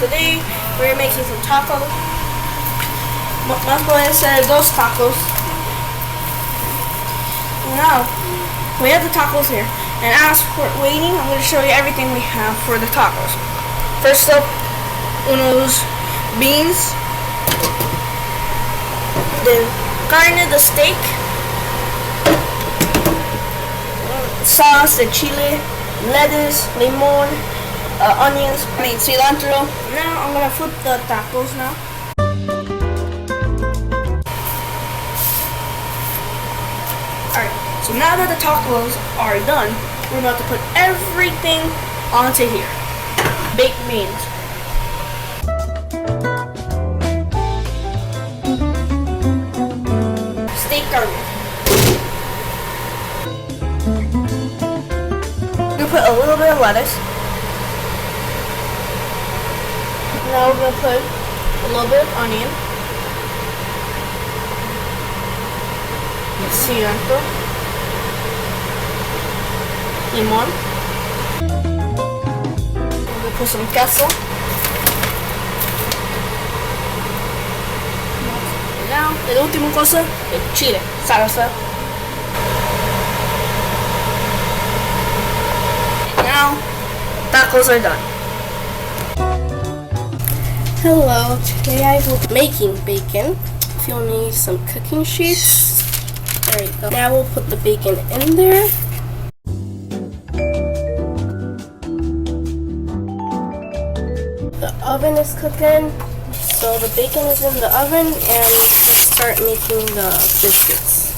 today we're making some tacos. Vamos a hacer dos tacos. Now, we have the tacos here. And as we're waiting, I'm going to show you everything we have for the tacos. First up, unos beans. Then carne, the steak. Sauce, the chile, lettuce, limon, onions, cilantro. Now I'm gonna put the tacos now. Alright, so now that the tacos are done, we're about to put everything onto here. Baked beans. Steak garlic. Put a little bit of lettuce. Now we're going to put a little bit of onion, cilantro, limon. We're going to put some queso. Now, el último cosa, el chile, salsa. Now, tacos are done. Hello, today I will be making bacon. If you'll need some cooking sheets. There you go. Now we'll put the bacon in there. The oven is cooking. So the bacon is in the oven and let's start making the biscuits.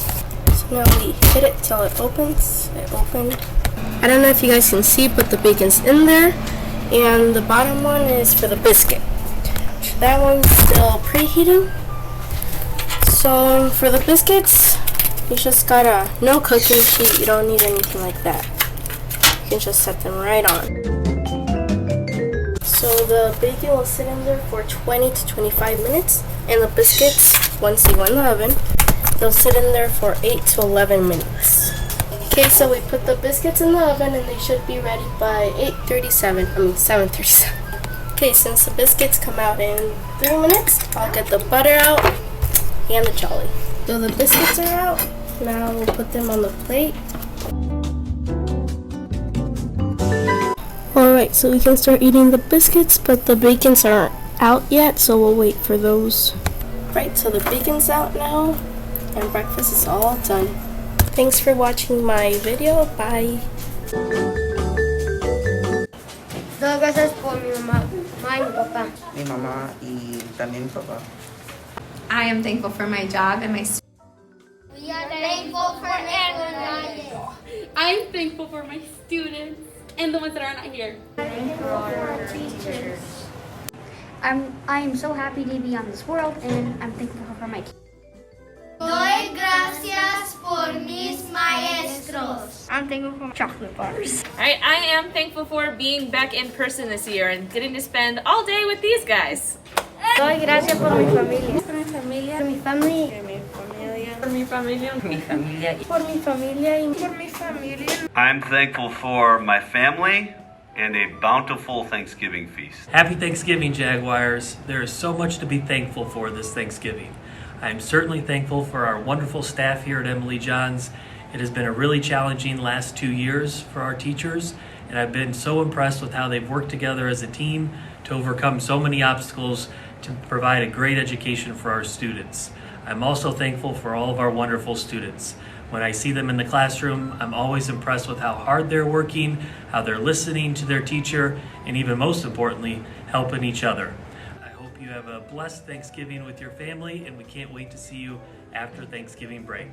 So now we hit it till it opens. It opened. I don't know if you guys can see, but the bacon's in there, and the bottom one is for the biscuit. That one's still preheating. So for the biscuits, you just got a no cooking sheet. You don't need anything like that. You can just set them right on. So the bacon will sit in there for 20 to 25 minutes, and the biscuits, once they go in the oven, they'll sit in there for 8 to 11 minutes. Okay, so we put the biscuits in the oven and they should be ready by 7:37. Okay, since the biscuits come out in 3 minutes, I'll get the butter out and the jelly. So the biscuits are out. Now we'll put them on the plate. Alright, so we can start eating the biscuits, but the bacons aren't out yet, so we'll wait for those. Right, so the bacon's out now, and breakfast is all done. Thanks for watching my video. Bye. Gracias por mi mamá y mi papá. Mi mamá y también mi papá. I am thankful for my job and my We are thankful for everyone. I'm thankful for my students and the ones that are not here. Thankful for our teachers. I am so happy to be on this world, and I'm thankful for my kids. Doy gracias por mis maestros. I'm thankful for chocolate bars. I am thankful for being back in person this year and getting to spend all day with these guys. Doy gracias por mi familia. Por mi familia. Por mi familia. For mi familia. Mi familia. Por mi familia. For mi familia. I'm thankful for my family and a bountiful Thanksgiving feast. Happy Thanksgiving, Jaguars. There is so much to be thankful for this Thanksgiving. I am certainly thankful for our wonderful staff here at Emily Johns. It has been a really challenging last 2 years for our teachers, and I've been so impressed with how they've worked together as a team to overcome so many obstacles to provide a great education for our students. I'm also thankful for all of our wonderful students. When I see them in the classroom, I'm always impressed with how hard they're working, how they're listening to their teacher, and even most importantly, helping each other. I hope you have a blessed Thanksgiving with your family, and we can't wait to see you after Thanksgiving break.